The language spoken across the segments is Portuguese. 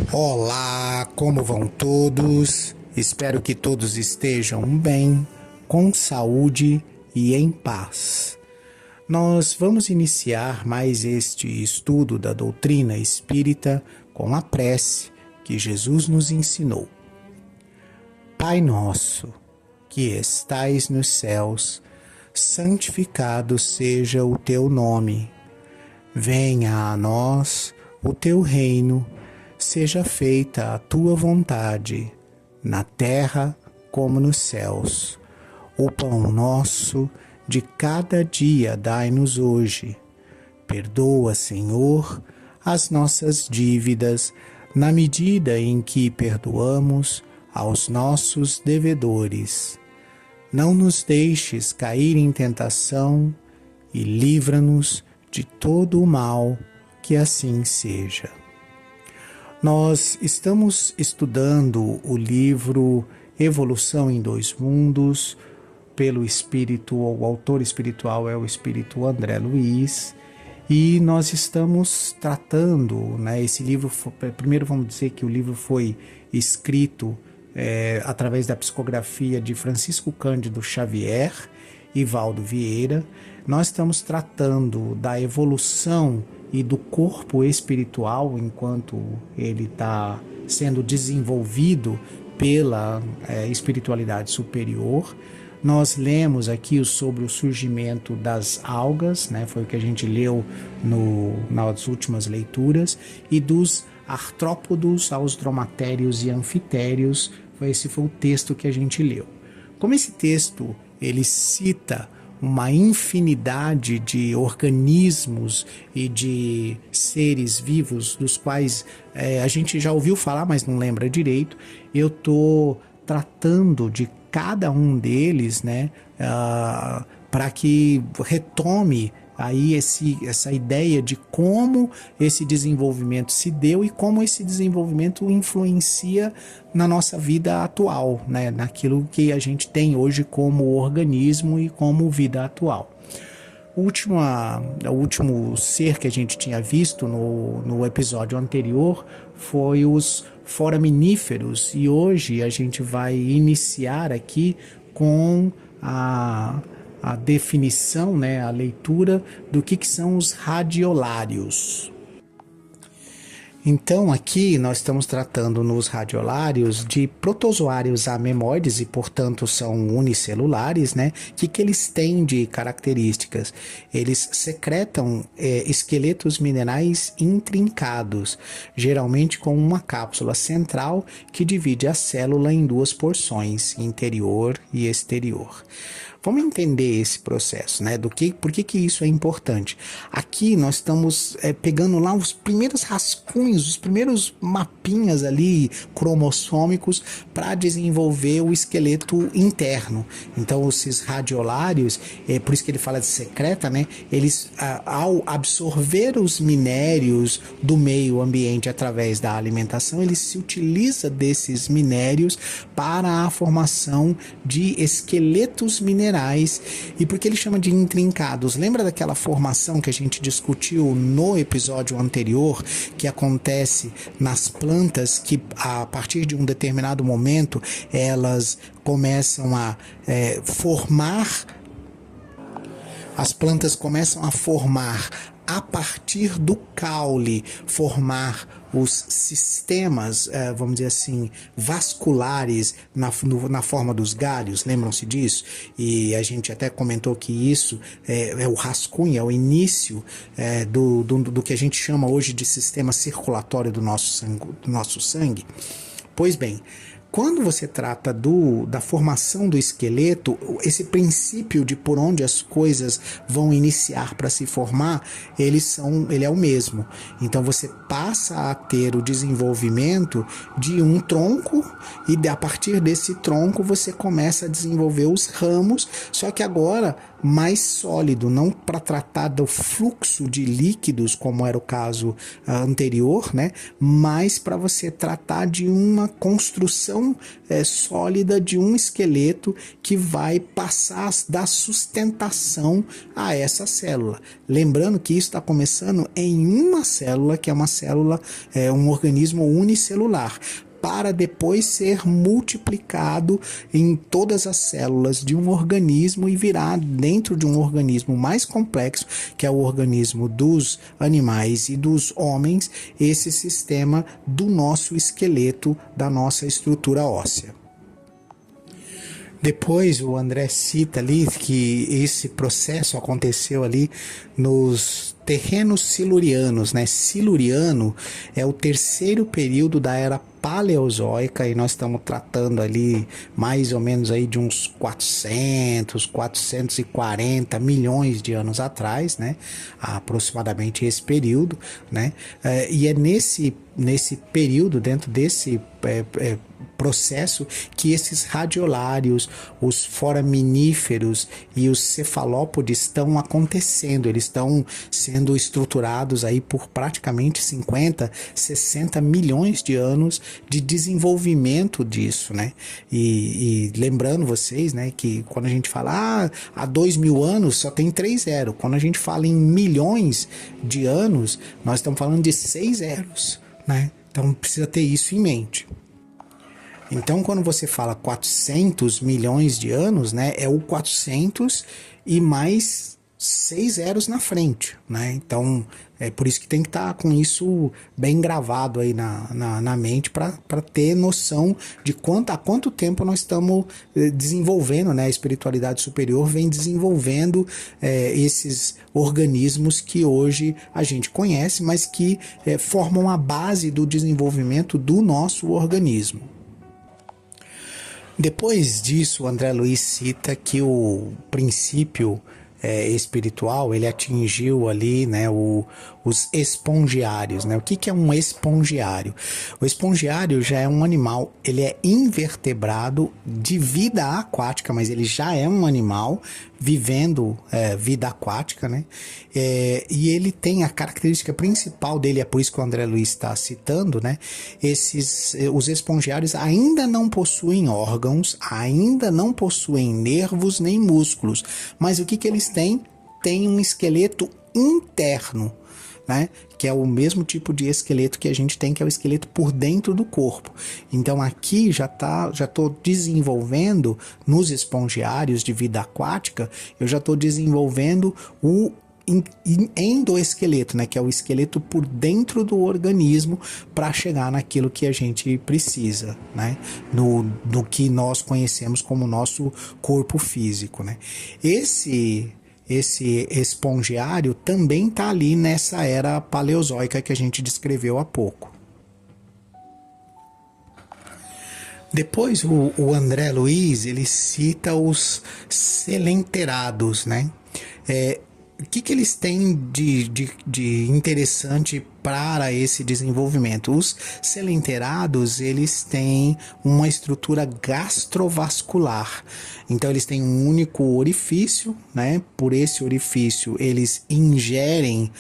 Olá, como vão todos? Espero que todos estejam bem, com saúde e em paz. Nós vamos iniciar mais este estudo da doutrina espírita com a prece que Jesus nos ensinou. Pai nosso, que estais nos céus, santificado seja o teu nome. Venha a nós o teu reino. Seja feita a tua vontade, na terra como nos céus. O pão nosso de cada dia dai-nos hoje. Perdoa, Senhor, as nossas dívidas, na medida em que perdoamos aos nossos devedores. Não nos deixes cair em tentação e livra-nos de todo o mal, que assim seja. Nós estamos estudando o livro Evolução em Dois Mundos, pelo espírito, o autor espiritual é o espírito André Luiz, e nós estamos tratando, esse livro, primeiro vamos dizer que o livro foi escrito através da psicografia de Francisco Cândido Xavier e Valdo Vieira. Nós estamos tratando da evolução e do corpo espiritual enquanto ele está sendo desenvolvido pela espiritualidade superior. Nós lemos aqui sobre o surgimento das algas, foi o que a gente leu nas últimas leituras, e dos artrópodos aos dromatérios e anfitérios. Esse foi o texto que a gente leu. Como esse texto ele cita uma infinidade de organismos e de seres vivos dos quais a gente já ouviu falar, mas não lembra direito, eu estou tratando de cada um deles, para que retome aí essa ideia de como esse desenvolvimento se deu e como esse desenvolvimento influencia na nossa vida atual, naquilo que a gente tem hoje como organismo e como vida atual. O último ser que a gente tinha visto no episódio anterior foi os foraminíferos, e hoje a gente vai iniciar aqui com a definição, a leitura do que são os radiolários. Então aqui nós estamos tratando nos radiolários de protozoários amemoides e portanto são unicelulares, que eles têm de características? Eles secretam esqueletos minerais intrincados, geralmente com uma cápsula central que divide a célula em duas porções, interior e exterior. Vamos entender esse processo, por que isso é importante. Aqui nós estamos pegando lá os primeiros rascunhos, os primeiros mapinhas ali cromossômicos para desenvolver o esqueleto interno. Então esses radiolários, por isso que ele fala de secreta, eles ao absorver os minérios do meio ambiente através da alimentação, ele se utiliza desses minérios para a formação de esqueletos minerais. E por que ele chama de intrincados? Lembra daquela formação que a gente discutiu no episódio anterior, que acontece nas plantas, que a partir de um determinado momento elas começam a formar, as plantas começam a formar a partir do caule, formar os sistemas, vamos dizer assim, vasculares na forma dos galhos, lembram-se disso? E a gente até comentou que isso é o rascunho, é o início do que a gente chama hoje de sistema circulatório do nosso sangue. Pois bem, quando você trata da formação do esqueleto, esse princípio de por onde as coisas vão iniciar para se formar, ele é o mesmo. Então você passa a ter o desenvolvimento de um tronco e a partir desse tronco você começa a desenvolver os ramos, só que agora mais sólido, não para tratar do fluxo de líquidos, como era o caso anterior, né? Mas para você tratar de uma construção sólida de um esqueleto que vai passar da sustentação a essa célula. Lembrando que isso está começando em uma célula, que é uma célula, um organismo unicelular, para depois ser multiplicado em todas as células de um organismo e virar dentro de um organismo mais complexo, que é o organismo dos animais e dos homens, esse sistema do nosso esqueleto, da nossa estrutura óssea. Depois o André cita ali que esse processo aconteceu ali nos terrenos silurianos, né? Siluriano é o terceiro período da era paleozoica e nós estamos tratando ali mais ou menos aí de uns 440 milhões de anos atrás, né? Aproximadamente esse período, né? E é nesse período, dentro desse processo, que esses radiolários, os foraminíferos e os cefalópodes estão acontecendo, eles estão sendo estruturados aí por praticamente 50, 60 milhões de anos de desenvolvimento disso, né? E lembrando vocês, né, que quando a gente fala há 2.000 anos só tem 3 zeros, quando a gente fala em milhões de anos, nós estamos falando de 6 zeros, né? Então precisa ter isso em mente. Então, quando você fala 400 milhões de anos, né, é o 400 e mais 6 zeros na frente, né? Então, é por isso que tem que estar com isso bem gravado aí na mente para ter noção de há quanto tempo nós estamos desenvolvendo, né? A espiritualidade superior vem desenvolvendo esses organismos que hoje a gente conhece, mas que formam a base do desenvolvimento do nosso organismo. Depois disso, o André Luiz cita que o princípio espiritual, ele atingiu ali, né, os espongiários, né? O que é um espongiário? O espongiário já é um animal, ele é invertebrado de vida aquática, mas ele já é um animal vivendo vida aquática, né? E ele tem a característica principal dele, é por isso que o André Luiz está citando, né? Os espongiários ainda não possuem órgãos, ainda não possuem nervos nem músculos, mas o que eles têm? Tem um esqueleto interno, né? Que é o mesmo tipo de esqueleto que a gente tem, que é o esqueleto por dentro do corpo. Então aqui já estou desenvolvendo nos espongiários de vida aquática, eu já estou desenvolvendo o endoesqueleto, né, que é o esqueleto por dentro do organismo, para chegar naquilo que a gente precisa, né, no que nós conhecemos como nosso corpo físico, né. Esse espongiário também está ali nessa era paleozoica que a gente descreveu há pouco. Depois o André Luiz, ele cita os selenterados, né? O que eles têm de interessante para esse desenvolvimento? Os selenterados, eles têm uma estrutura gastrovascular. Então eles têm um único orifício, né? Por esse orifício eles ingerem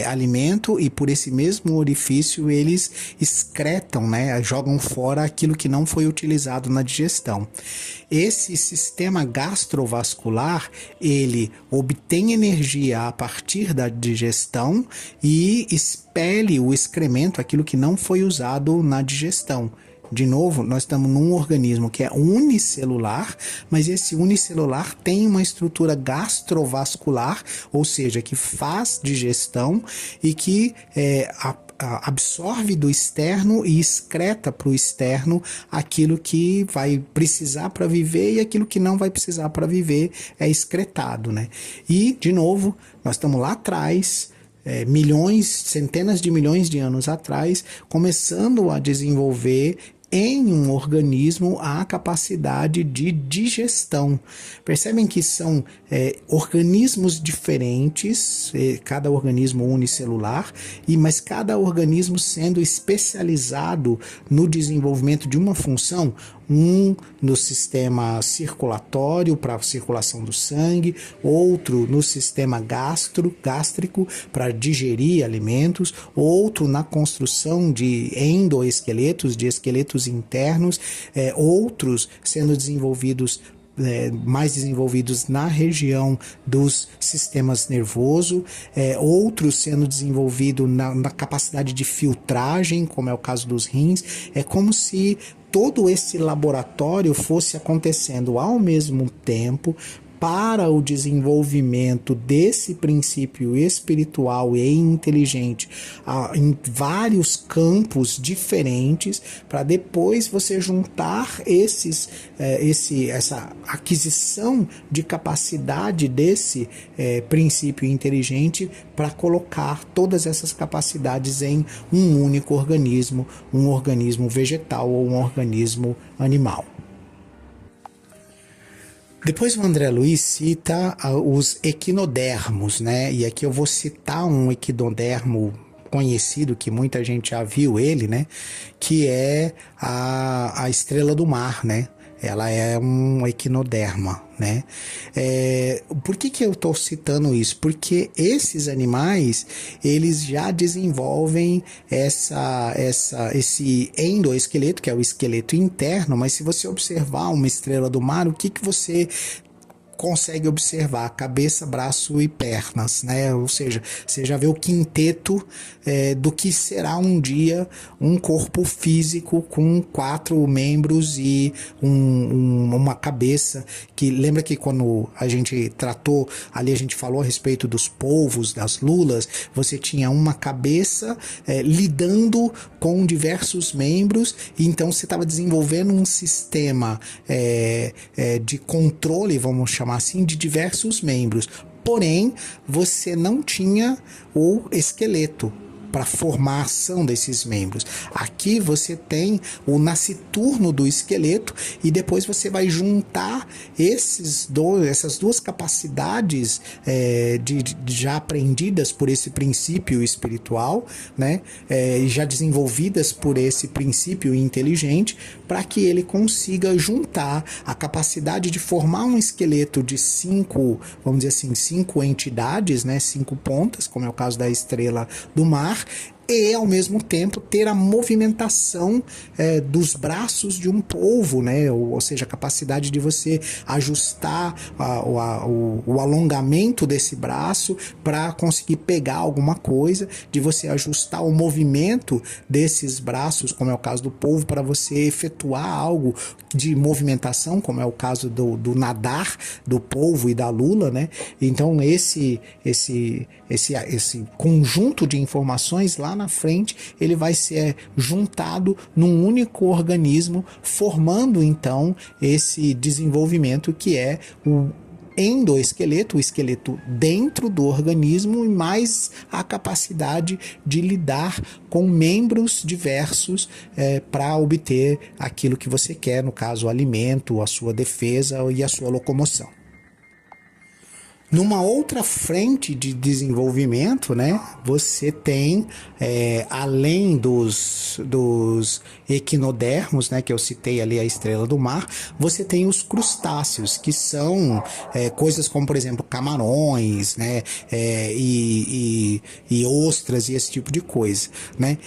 alimento e por esse mesmo orifício eles excretam, né? Jogam fora aquilo que não foi utilizado na digestão. Esse sistema gastrovascular, ele obtém energia a partir da digestão e expele o excremento, aquilo que não foi usado na digestão. De novo, nós estamos num organismo que é unicelular, mas esse unicelular tem uma estrutura gastrovascular, ou seja, que faz digestão e que absorve do externo e excreta para o externo aquilo que vai precisar para viver e aquilo que não vai precisar para viver é excretado, né? E, de novo, nós estamos lá atrás, milhões, centenas de milhões de anos atrás, começando a desenvolver em um organismo a capacidade de digestão. Percebem que são organismos diferentes, cada organismo unicelular, mas cada organismo sendo especializado no desenvolvimento de uma função. um no sistema circulatório para a circulação do sangue, outro no sistema gástrico para digerir alimentos, outro na construção de endoesqueletos, de esqueletos internos, outros sendo desenvolvidos mais desenvolvidos na região dos sistemas nervoso, outros sendo desenvolvidos na capacidade de filtragem, como é o caso dos rins. É como se todo esse laboratório fosse acontecendo ao mesmo tempo para o desenvolvimento desse princípio espiritual e inteligente em vários campos diferentes, para depois você juntar essa aquisição de capacidade desse princípio inteligente para colocar todas essas capacidades em um único organismo, um organismo vegetal ou um organismo animal. Depois o André Luiz cita os equinodermos, né? E aqui eu vou citar um equinodermo conhecido, que muita gente já viu ele, né? Que é a estrela do mar, né? Ela é um equinoderma, né? Por que eu estou citando isso? Porque esses animais, eles já desenvolvem esse endoesqueleto, que é o esqueleto interno, mas se você observar uma estrela do mar, o que você consegue observar? Cabeça, braço e pernas, né? Ou seja, você já vê o quinteto do que será um dia um corpo físico com 4 membros e uma cabeça, que lembra que quando a gente tratou ali, a gente falou a respeito dos polvos, das lulas, você tinha uma cabeça lidando com diversos membros, e então você estava desenvolvendo um sistema de controle, vamos chamar assim, de diversos membros. Porém, você não tinha o esqueleto para a formação desses membros. Aqui você tem o nasciturno do esqueleto, e depois você vai juntar essas duas capacidades já aprendidas por esse princípio espiritual, né, já desenvolvidas por esse princípio inteligente, para que ele consiga juntar a capacidade de formar um esqueleto de 5, vamos dizer assim, 5 entidades, né, 5 pontas, como é o caso da estrela do mar, e ao mesmo tempo ter a movimentação dos braços de um polvo, né? Ou seja, a capacidade de você ajustar o alongamento desse braço para conseguir pegar alguma coisa, de você ajustar o movimento desses braços, como é o caso do polvo, para você efetuar algo de movimentação, como é o caso do nadar do polvo e da lula, né? Então esse conjunto de informações lá na frente, ele vai ser juntado num único organismo, formando então esse desenvolvimento que é o endoesqueleto, o esqueleto dentro do organismo, e mais a capacidade de lidar com membros diversos para obter aquilo que você quer, no caso o alimento, a sua defesa e a sua locomoção. Numa outra frente de desenvolvimento, né, você tem, além dos equinodermos, né, que eu citei ali, a estrela do mar, você tem os crustáceos, que são coisas como, por exemplo, camarões, né, e ostras e esse tipo de coisa, né.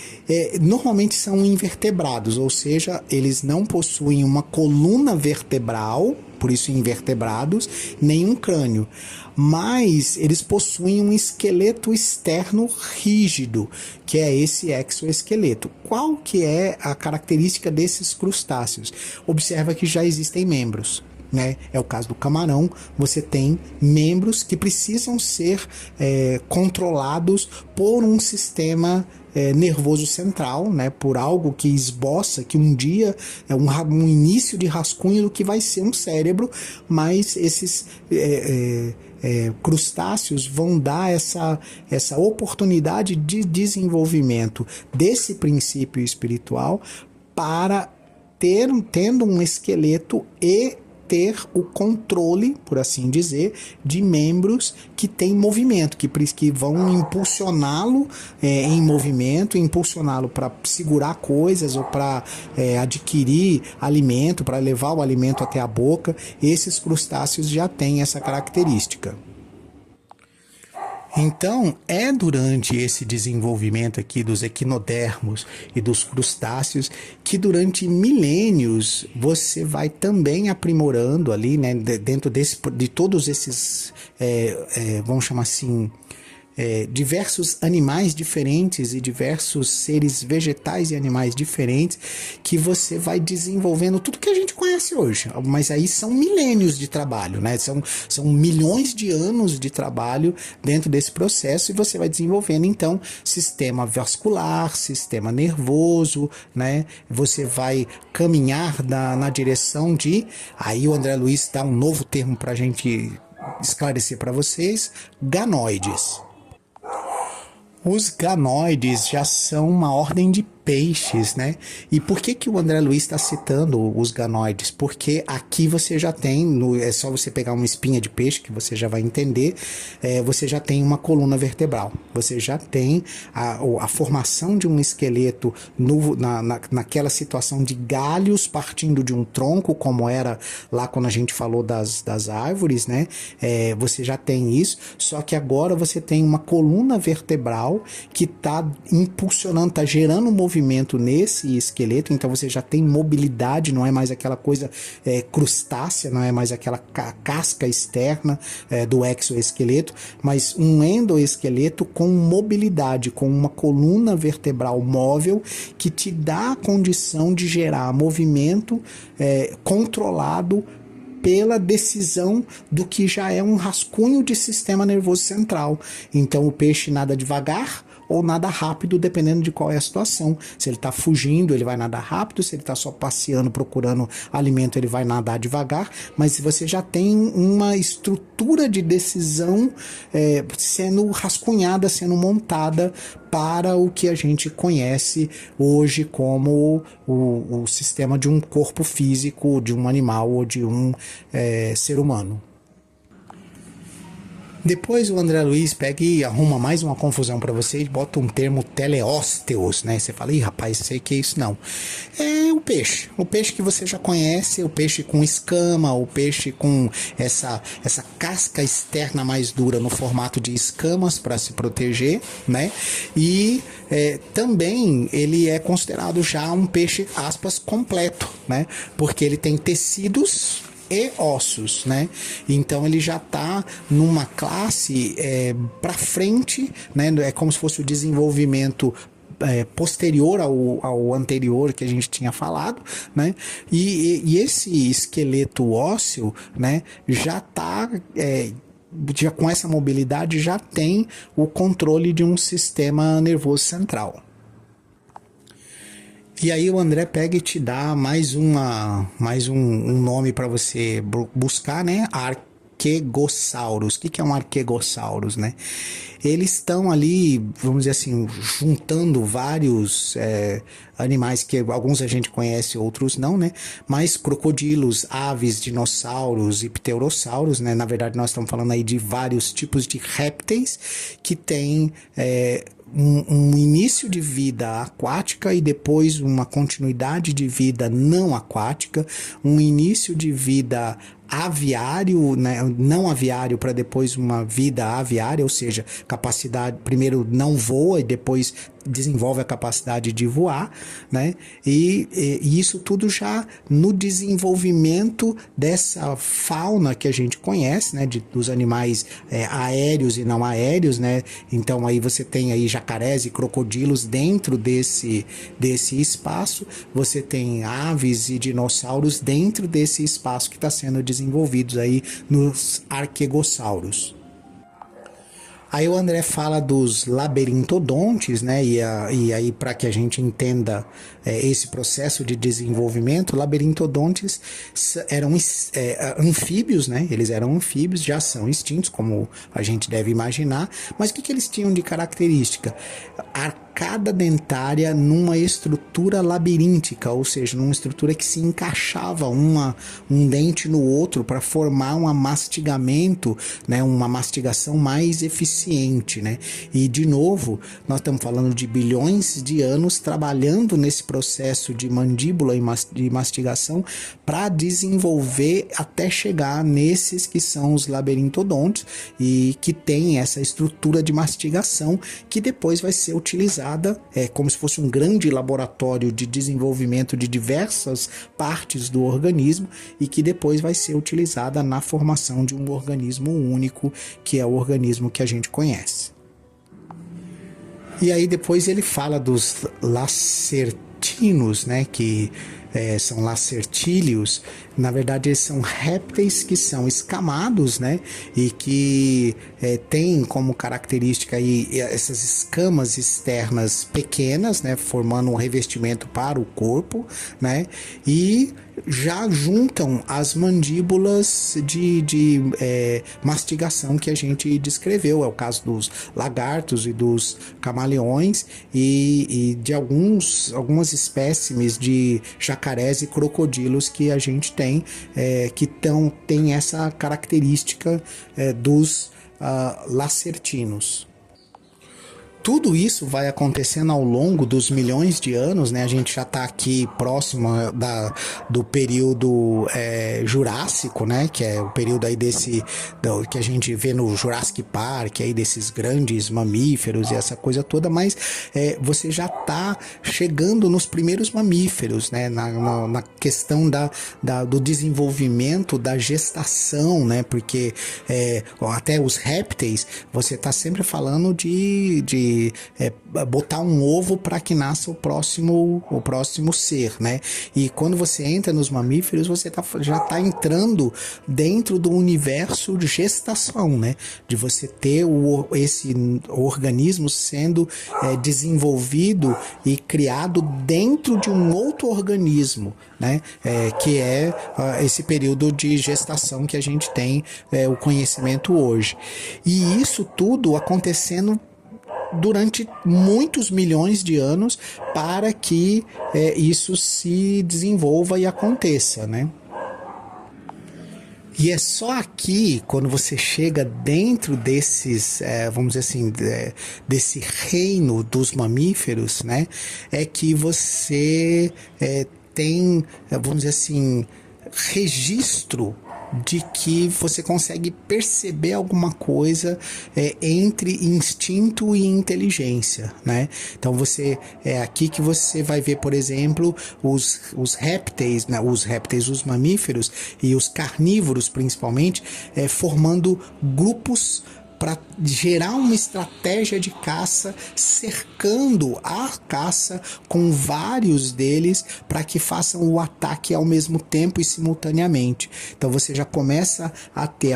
Normalmente são invertebrados, ou seja, eles não possuem uma coluna vertebral, por isso invertebrados, nem um crânio, mas eles possuem um esqueleto externo rígido, que é esse exoesqueleto. Qual que é a característica desses crustáceos? Observa que já existem membros, né? É o caso do camarão, você tem membros que precisam ser controlados por um sistema nervoso central, né, por algo que esboça que um dia é um início de rascunho do que vai ser um cérebro, mas esses crustáceos vão dar essa oportunidade de desenvolvimento desse princípio espiritual para tendo um esqueleto e ter o controle, por assim dizer, de membros que têm movimento, que vão impulsioná-lo em movimento, impulsioná-lo para segurar coisas ou para adquirir alimento, para levar o alimento até a boca. Esses crustáceos já têm essa característica. Então, é durante esse desenvolvimento aqui dos equinodermos e dos crustáceos que durante milênios você vai também aprimorando ali, né, dentro de todos esses, vamos chamar assim, diversos animais diferentes e diversos seres vegetais e animais diferentes que você vai desenvolvendo tudo que a gente conhece hoje, mas aí são milênios de trabalho, né? São milhões de anos de trabalho dentro desse processo e você vai desenvolvendo então sistema vascular, sistema nervoso, né? Você vai caminhar na direção de, aí o André Luiz dá um novo termo para a gente esclarecer para vocês, ganoides. Os ganoides já são uma ordem de peixes, né? E por que o André Luiz está citando os ganoides? Porque aqui você já tem, é só você pegar uma espinha de peixe que você já vai entender, você já tem uma coluna vertebral, você já tem a formação de um esqueleto naquela situação de galhos partindo de um tronco, como era lá quando a gente falou das árvores, né? Você já tem isso, só que agora você tem uma coluna vertebral que está impulsionando, está gerando movimento nesse esqueleto, então você já tem mobilidade, não é mais aquela coisa crustácea, não é mais aquela casca externa do exoesqueleto, mas um endoesqueleto com mobilidade, com uma coluna vertebral móvel que te dá a condição de gerar movimento controlado pela decisão do que já é um rascunho de sistema nervoso central. Então o peixe nada devagar ou nada rápido, dependendo de qual é a situação. Se ele está fugindo, ele vai nadar rápido, se ele está só passeando, procurando alimento, ele vai nadar devagar, mas se você já tem uma estrutura de decisão sendo rascunhada, sendo montada para o que a gente conhece hoje como o sistema de um corpo físico, de um animal ou de um ser humano. Depois o André Luiz pega e arruma mais uma confusão para você e bota um termo teleósteos, né? Você fala, ih, rapaz, sei que é isso não. É o peixe que você já conhece, o peixe com escama, o peixe com essa casca externa mais dura no formato de escamas para se proteger, né? E também ele é considerado já um peixe, aspas, completo, né? Porque ele tem tecidos e ossos, né? Então ele já está numa classe para frente, né? É como se fosse o desenvolvimento posterior ao anterior que a gente tinha falado, né? E esse esqueleto ósseo, né? Já está já com essa mobilidade já tem o controle de um sistema nervoso central. E aí o André pega e te dá mais um nome para você buscar, né? Arquegossauros. O que é um arquegossauros, né? Eles estão ali, vamos dizer assim, juntando vários animais que alguns a gente conhece, outros não, né? Mas crocodilos, aves, dinossauros e pterossauros, né? Na verdade, nós estamos falando aí de vários tipos de répteis que têm um início de vida aquática e depois uma continuidade de vida não aquática, um início de vida aviário, né, não aviário para depois uma vida aviária, ou seja, capacidade, primeiro não voa e depois desenvolve a capacidade de voar, né? E isso tudo já no desenvolvimento dessa fauna que a gente conhece, né? Dos animais aéreos e não aéreos, né? Então aí você tem aí jacarés e crocodilos dentro desse espaço, você tem aves e dinossauros dentro desse espaço que está sendo desenvolvido aí nos arquegossauros. Aí o André fala dos labirintodontes, né? E aí, para que a gente entenda esse processo de desenvolvimento, labirintodontes eram anfíbios, né? Eles eram anfíbios, já são extintos, como a gente deve imaginar. Mas o que eles tinham de característica? cada dentária numa estrutura labiríntica, ou seja, numa estrutura que se encaixava um dente no outro para formar um mastigamento, né, uma mastigação mais eficiente, né? E de novo, nós estamos falando de bilhões de anos trabalhando nesse processo de mandíbula e de mastigação para desenvolver até chegar nesses que são os labirintodontes e que tem essa estrutura de mastigação que depois vai ser utilizada como se fosse um grande laboratório de desenvolvimento de diversas partes do organismo e que depois vai ser utilizada na formação de um organismo único, que é o organismo que a gente conhece. E aí depois ele fala dos lacertinos, né, que são lacertílios. Na verdade eles são répteis que são escamados, né, e que têm como característica aí essas escamas externas pequenas, né, formando um revestimento para o corpo, né, e já juntam as mandíbulas de mastigação que a gente descreveu. É o caso dos lagartos e dos camaleões e de algumas espécimes de jacarés e crocodilos que a gente tem, que tem essa característica dos lacertinos. Tudo isso vai acontecendo ao longo dos milhões de anos, né? A gente já está aqui próximo do período Jurássico, né? Que é o período aí que a gente vê no Jurassic Park, aí desses grandes mamíferos e essa coisa toda, mas você já está chegando nos primeiros mamíferos, né? Na questão do desenvolvimento, da gestação, né? Porque até os répteis, você está sempre falando de botar um ovo para que nasça o próximo ser, né? E quando você entra nos mamíferos, você já está entrando dentro do universo de gestação, né? De você ter esse organismo sendo desenvolvido e criado dentro de um outro organismo, né? Que é esse período de gestação que a gente tem o conhecimento hoje. E isso tudo acontecendo durante muitos milhões de anos para que isso se desenvolva e aconteça, né? E é só aqui, quando você chega dentro desses, vamos dizer assim, desse reino dos mamíferos, né, é que você tem, vamos dizer assim, registro de que você consegue perceber alguma coisa entre instinto e inteligência, né? Então é aqui que você vai ver, por exemplo, os répteis, né? Os mamíferos e os carnívoros principalmente, formando grupos para gerar uma estratégia de caça, cercando a caça com vários deles para que façam o ataque ao mesmo tempo e simultaneamente. Então você já começa a ter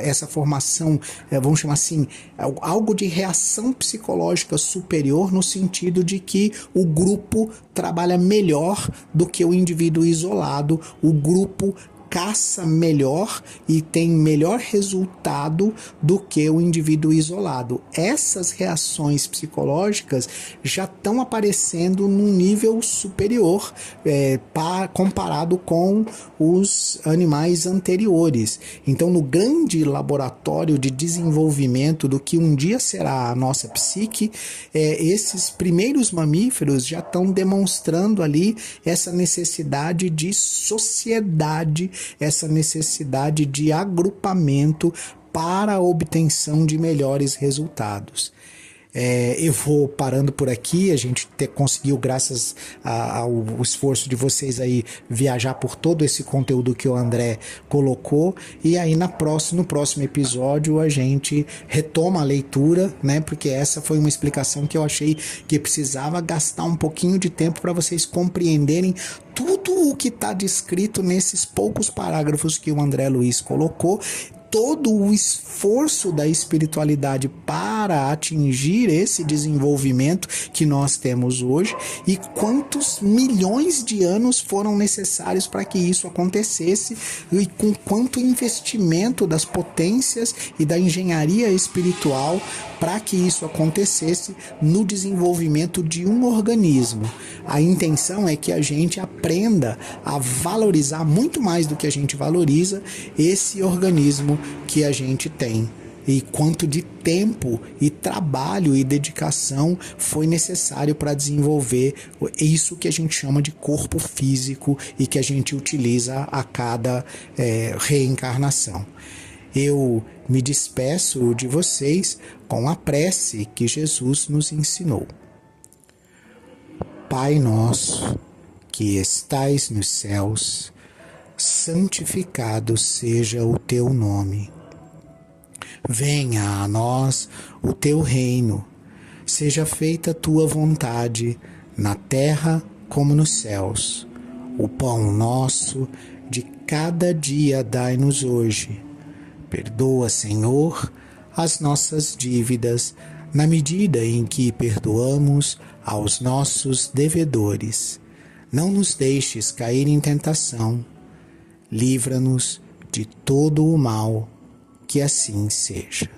essa formação, vamos chamar assim, algo de reação psicológica superior, no sentido de que o grupo trabalha melhor do que o indivíduo isolado, o grupo caça melhor e tem melhor resultado do que o indivíduo isolado. Essas reações psicológicas já estão aparecendo num nível superior comparado com os animais anteriores. Então, no grande laboratório de desenvolvimento do que um dia será a nossa psique, esses primeiros mamíferos já estão demonstrando ali essa necessidade de sociedade, essa necessidade de agrupamento para a obtenção de melhores resultados. Eu vou parando por aqui. A gente conseguiu, graças ao esforço de vocês aí, viajar por todo esse conteúdo que o André colocou, e aí no próximo episódio a gente retoma a leitura, né? Porque essa foi uma explicação que eu achei que precisava gastar um pouquinho de tempo para vocês compreenderem tudo o que está descrito nesses poucos parágrafos que o André Luiz colocou, todo o esforço da espiritualidade para atingir esse desenvolvimento que nós temos hoje, e quantos milhões de anos foram necessários para que isso acontecesse, e com quanto investimento das potências e da engenharia espiritual para que isso acontecesse no desenvolvimento de um organismo. A intenção é que a gente aprenda a valorizar muito mais do que a gente valoriza esse organismo que a gente tem. E quanto de tempo e trabalho e dedicação foi necessário para desenvolver isso que a gente chama de corpo físico e que a gente utiliza a cada reencarnação. Eu me despeço de vocês com a prece que Jesus nos ensinou. Pai nosso, que estais nos céus, santificado seja o teu nome. Venha a nós o teu reino, seja feita a tua vontade, na terra como nos céus. O pão nosso de cada dia dai-nos hoje. Perdoa, Senhor, as nossas dívidas, na medida em que perdoamos aos nossos devedores. Não nos deixes cair em tentação. Livra-nos de todo o mal. Que assim seja.